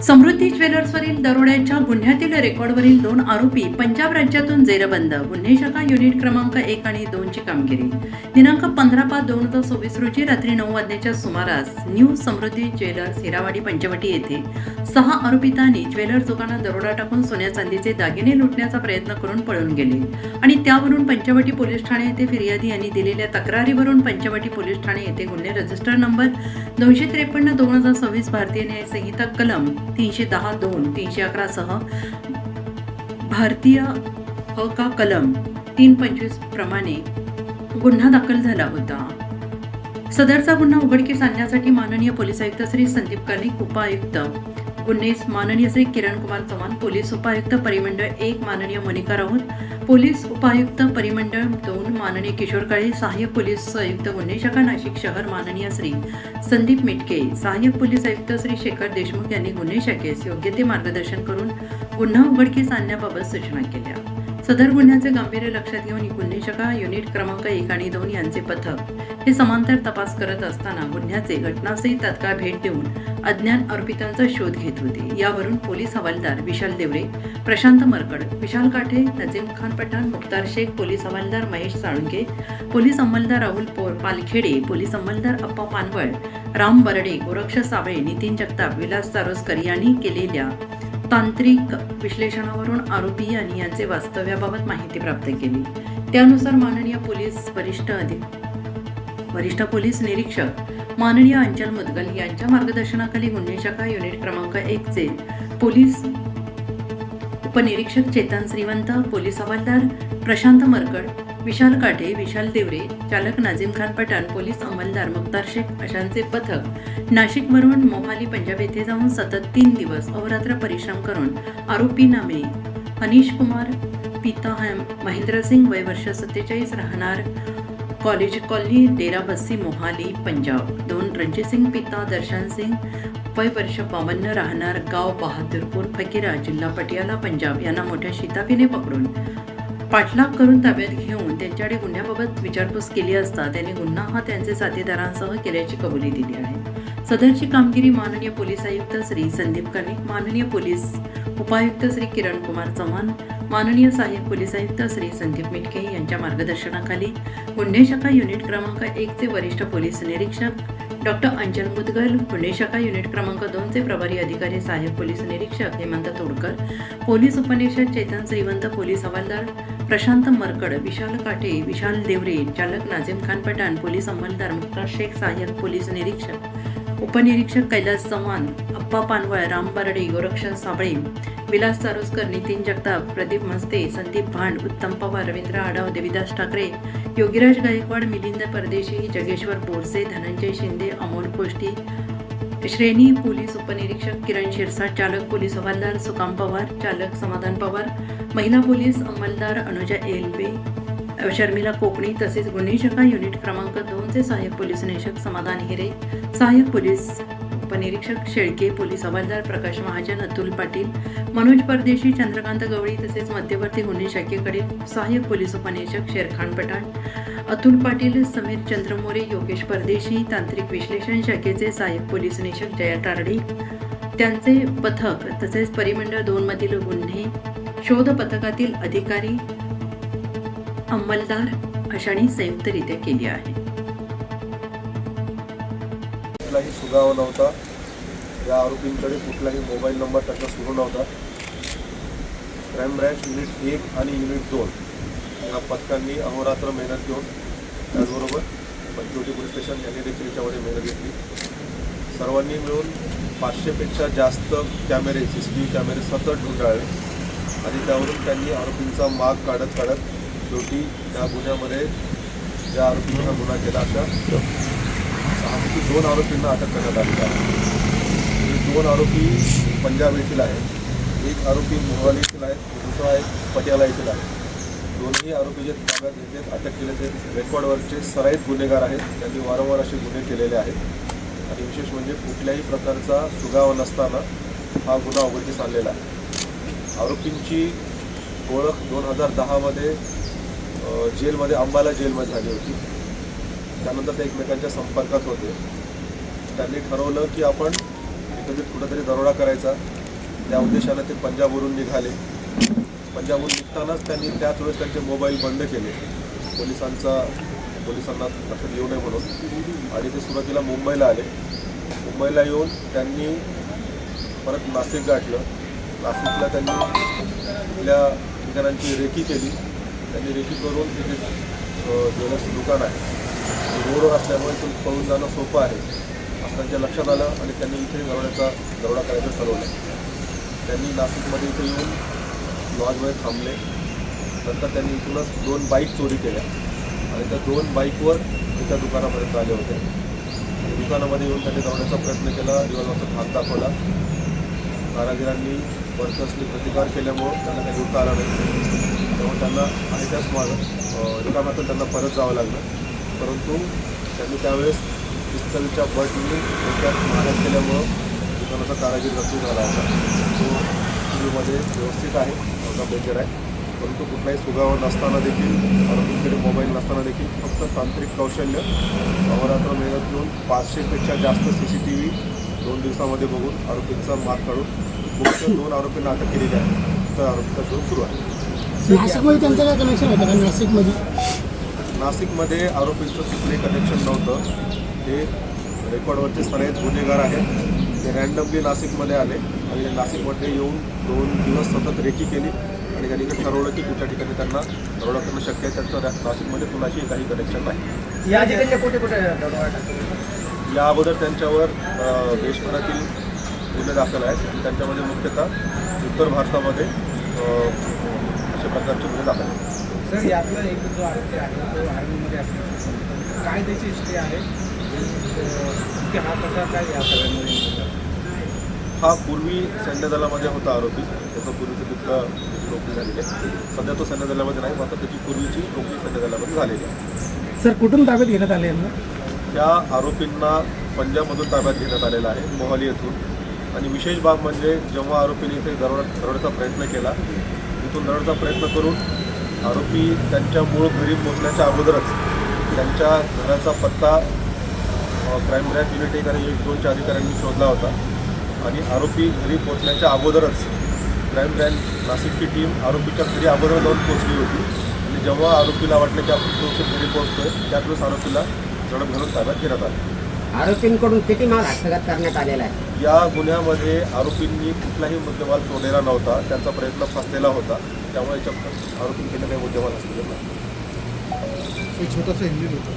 समृद्धी ज्वेलर्सवरील दरोड्याच्या गुन्ह्यातील रेकॉर्डवरील 2 आरोपी पंजाब राज्यातून जेरबंद. गुन्हे शाखा युनिट क्रमांक 1 आणि 2 ची कामगिरी. दिनांक 15/5/2024 रोजी रात्री 9 वाजण्याच्या सुमारास न्यू समृद्धी ज्वेलर्स हिरावाडी पंचवटी येथे 6 आरोपितांनी ज्वेलर्स दुकानात दरोडा टाकून सोन्या चांदीचे दागिने लुटण्याचा प्रयत्न करून पळून गेले आणि त्यावरून पंचवटी पोलीस ठाणे येथे फिर्यादी यांनी दिलेल्या तक्रारीवरून पंचवटी पोलीस ठाणे येथे गुन्हे रजिस्टर नंबर 253/2026 भारतीय न्याय संहिता कलम 310(2) 311 सह भारतीय का कलम 325 प्रमाणे गुन्हा दाखल झाला होता. सदरचा गुन्हा उघडकीस आणण्यासाठी माननीय पोलीस आयुक्त श्री संदीप कर्णिक, उपायुक्त गुन्हे माननीय श्री किरण कुमार चव्हाण, पोलीस उपायुक्त परिमंडळ 1 माननीय मोनिका राऊत, पोलीस उपायुक्त परिमंडळ 2 माननीय किशोर काळे, सहाय्यक पोलीस आयुक्त गुन्हे शाखा नाशिक शहर माननीय श्री संदीप मिटके, सहाय्यक पोलीस आयुक्त श्री शेखर देशमुख यांनी गुन्हे शाखेस योग्य ते मार्गदर्शन करून गुन्हा उघडकीस आणण्याबाबत सूचना केल्या. सदर गुन्ह्याचे गांभीर्य लक्षात घेऊन गुन्हे शाखा युनिट क्रमांक 1 आणि 2 यांचे पथक हे समांतर तपास करत असताना गुन्ह्याचे घटनास्थळी तात्काळ भेट देऊन अज्ञात आरोपितांचा शोध घेत होते. यावरून पोलीस हवालदार विशाल देवरे, प्रशांत मरकड, विशाल काठे, नजीम खान पठाण, मुख्तार शेख, पोलीस हवालदार महेश साळुंके, पोलीस अंमलदार राहुल पालखेडे, पोलीस अंमलदार अप्पा पानवळ, राम बरडे, गोरक्ष साबळे, नितीन जगताप, विलास चारोस्कर यांनी केलेल्या तांत्रिक विश्लेषणावरून आरोपी आणि यांचे वास्तव्याबाबत माहिती प्राप्त केली. त्यानुसार माननीय पोलीस वरिष्ठ पोलीस निरीक्षक माननीय अंचल मुदगल यांच्या मार्गदर्शनाखाली गुन्हे शाखा युनिट क्रमांक 1 चे पोलीस उपनिरीक्षक चेतन श्रीवंत, पोलीस हवालदार प्रशांत मरकड, विशाल काठे, विशाल देवरे, चालक नाझीम खान पठाण, पोलीस अंमलदार मुख्तार शेख अशांचे पथक नाशिकवरून मोहाली पंजाब येथे जाऊन सतत 3 दिवस अहोरात्र परिश्रम करून आरोपी नामे अनिश कुमार पिता महेंद्र सिंग, वय वर्ष 47, राहणार कॉलेज कॉलनी, डेरा बस्सी, मोहाली पंजाब. 2 रणजित सिंग पिता दर्शन सिंग, वय वर्ष 52, राहणार गाव बहादुरपूर फकीरा, जिल्हा पटियाला पंजाब यांना मोठ्या शिताफीने पकडून पाठलाग करून ताब्यात घेऊन त्यांच्याकडे गुन्ह्याबाबत विचारपूस केली असता त्यांनी गुन्हा हा त्यांचे साथीदारांसह केल्याची कबुली दिली आहे. सदरची कामगिरी माननीय पोलीस आयुक्त श्री संदीप कर्णिक, माननीय पोलीस उपायुक्त श्री किरण कुमार चव्हाण, माननीय सहाय्यक पोलीस आयुक्त श्री संदीप मिटके यांच्या मार्गदर्शनाखाली गुन्हे शाखा युनिट क्रमांक 1 चे वरिष्ठ पोलीस निरीक्षक डॉक्टर अंचल मुदगल, गुन्हे शाखा युनिट क्रमांक 2 चे प्रभारी अधिकारी सहाय्यक पोलीस निरीक्षक हेमंत तोडकर, पोलीस उपनिरीक्षक चेतन श्रीवंत, पोलीस हवालदार प्रशांत मरकड, विशाल काठे, विशाल देवरे, चालक नाझीम खान पठाण, पोलीस अंमलदार मुख्तार शेख, सहाय्यक पोलीस निरीक्षक उपनिरीक्षक कैलास चव्हाण, अप्पा पानवळ, राम बरडे, गोरक्ष साबळे, विलास चारोस्कर, नितीन जगताप, प्रदीप मस्ते, संदीप भांड, उत्तम पवार, रवींद्र आढाव, देविदास ठाकरे, योगीराज गायकवाड, मिलिंद परदेशी, जगेश्वर बोरसे, धनंजय शिंदे, अमोल कोष्टी, श्रेणी पोलीस उपनिरीक्षक किरण शिरसाट, चालक पोलीस हवालदार सुकाम पवार, चालक समाधान पवार, महिला पोलीस अंमलदार अनुजा एलबे, शर्मिला कोकणी तसेच गुन्हे शाखा युनिट क्रमांक 2 चे सहाय्यक पोलीस निरीक्षक समाधान हिरे, सहाय्यक पोलीस उपनिरीक्षक शेळके, पोलीस हवालदार प्रकाश महाजन, अतुल पाटील, मनोज परदेशी, चंद्रकांत गवळी तसेच मध्यवर्ती गुन्हे शाखेकडील सहाय्यक पोलीस उपनिरीक्षक शेरखान पठाण, अतुल पाटील, समीर चंद्रमोरे, योगेश परदेशी, तांत्रिक विश्लेषण शाखेचे सहाय्यक पोलीस निरीक्षक जया टारडे त्यांचे पथक तसेच परिमंडळ 2 मधील गुन्हे शोध पथकातील अधिकारी अंमलदार अशांनी संयुक्तरित्या केली आहे. कुठलाही सुगावा नव्हता. या आरोपींकडे कुठलाही मोबाईल नंबर त्यांचा सुरू नव्हता. क्राईम ब्रँच युनिट 1 आणि युनिट 2 या पथकांनी अहोरात्र मेहनत घेऊन त्याचबरोबर पंचवटी पोलीस स्टेशन यांनी देखील याच्यामध्ये मेहनत घेतली. सर्वांनी मिळून 500पेक्षा जास्त कॅमेरे CCTV कॅमेरे सतत ढूंढाळले आणि त्यावरून त्यांनी आरोपींचा माग काढत शेवटी या गुन्ह्यामध्ये ज्या आरोपींना गुन्हा केला अशा 2 आरोपींना अटक करण्यात आली आहे. 2 आरोपी पंजाब येथील आहेत, 1 आरोपी मोहाली येथील आहे, दुसरा एक पटियाला येथील आहे. दोन्ही आरोपी जे ताब्यात घेतलेत अटक केले ते रेकॉर्डवरचे सराईत गुन्हेगार आहेत. त्यांनी वारंवार असे गुन्हे केलेले आहेत आणि विशेष म्हणजे कुठल्याही प्रकारचा सुगावा नसताना हा गुन्हा उघडकीस आणलेला आहे. आरोपींची ओळख 2010मध्ये जेलमध्ये अंबाला जेलमध्ये झाली होती. त्यानंतर ते एकमेकांच्या संपर्कात होते. त्यांनी ठरवलं की आपण एकत्रित कुठेतरी दरोडा करायचा. त्या उद्देशानं ते पंजाबवरून निघाले. पंजाबवरून निघतानाच त्यांनी त्याच वेळेस त्यांचे मोबाईल बंद केले पोलिसांना लक्षात येऊ नये म्हणून, आणि ते सुरुवातीला मुंबईला आले. मुंबईला येऊन त्यांनी परत नाशिक गाठलं. नाशिकला त्यांनी आपल्या ठिकाणांची रेकी केली. त्यांनी रेकी करून तिथे ज्वेलर्सचं दुकान आहे, रोडवर असल्यामुळे तो पळून जाणं सोपं आहे असं त्यांच्या लक्षात आलं आणि त्यांनी इथे दरोडा करायचं ठरवलं. त्यांनी नाशिकमध्ये इथे येऊन लॉजमध्ये थांबले. नंतर त्यांनी इथूनच 2 बाईक चोरी केल्या आणि त्या 2 बाईकवर एका दुकानापर्यंत आले होते. दुकानामध्ये येऊन त्यांनी दरोड्याचा प्रयत्न केला. रिव्हॉल्वरचा धाक दाखवला. कारागिरांनी वर्कर्सनी प्रतिकार केल्यामुळं त्यांना काही लुटता आला नाही. तेव्हा त्यांना आणि त्याच दुकानातून त्यांना परत जावं लागलं. परंतु त्यांनी त्यावेळेस पिस्तलच्या बटनी डोक्यात मारहाण केल्यामुळं दुकानाचा कारागीर जखमी झाला होता. तो व्हिडिओमध्ये व्यवस्थित आहे, नव्हता बेचर आहे. परंतु कुठलाही सुगावा नसताना देखील, आरोपीकडे मोबाईल नसताना देखील फक्त तांत्रिक कौशल्य, अहोरात्र मेहनत घेऊन 500पेक्षा जास्त CCTV 2 दिवसामध्ये बघून आरोपींचा माग काढून मुख्य 2 आरोपींना अटक केलेली आहे. तर आरोपीचा शोध सुरू आहे. नाशिकमध्ये त्यांचं काय कनेक्शन होतं का? नाशिकमध्ये आरोपींचं कुठलंही कनेक्शन नव्हतं. हे रेकॉर्डवरचे सगळेच गुन्हेगार आहेत. ते रँडमली नाशिकमध्ये आले आणि नाशिकमध्ये येऊन 2 दिवस सतत रेकी केली आणि त्यांनी ठरवलं की कुठल्या ठिकाणी त्यांना दरोडा करणं शक्य आहे. त्यांचं नाशिकमध्ये कुणाशी काही कनेक्शन नाही. या ठिकाणी कुठे या अगोदर त्यांच्यावर देशभरातील गुन्हे दाखल आहेत. त्यांच्यामध्ये मुख्यतः उत्तर भारतामध्ये अशा प्रकारचे गुन्हे दाखल आहेत. सर, यातला एक जो आरोपी आहे तो आर्मीमध्ये असण्याचं काय त्याची हिस्ट्री आहे की हा कसा काय या सगळ्यांमध्ये? हा पूर्वी सैन्य दलामध्ये होता आरोपी. त्याचं पूर्वीचं तिथलं त्याची नोकरी झालेली आहे. सध्या तो सैन्य दलामध्ये नाही, मात्र त्याची पूर्वीची नोकरी सैन्य दलामध्ये झालेली आहे. सर, कुठून ताब्यात घेण्यात आले यांना? त्या आरोपींना पंजाबमधून ताब्यात घेण्यात आलेला आहे, मोहाली येथून. आणि विशेष बाब म्हणजे जेव्हा आरोपीने इथे दरोड्याचा प्रयत्न केला, तिथून दरोड्याचा प्रयत्न करून आरोपी त्यांच्या मूळ घरी पोहोचण्याच्या अगोदरच त्यांच्या घराचा पत्ता क्राईम ब्रँच युनिट 1 आणि युनिट 2च्या अधिकाऱ्यांनी शोधला होता. आणि आरोपी घरी पोहोचण्याच्या अगोदरच क्राईम ब्रँच नाशिकची टीम आरोपीच्या घरी अगोदर जाऊन पोहोचली होती. आणि जेव्हा आरोपीला वाटलं की आपण सुरक्षित घरी पोहोचतोय, त्यावेळेस आरोपीला झडप घालून ताब्यात घेण्यात आलं. आरोपींकडून किती माल हस्तगत करण्यात आलेला आहे? या गुन्ह्यामध्ये आरोपींनी कुठलाही मुद्देमाल चोरलेला नव्हता. त्यांचा प्रयत्न फसलेला होता. त्यामुळे आरोपींकडे काही मुद्देमाल असलेला नाही. एक छोटासा इंजिन होतं.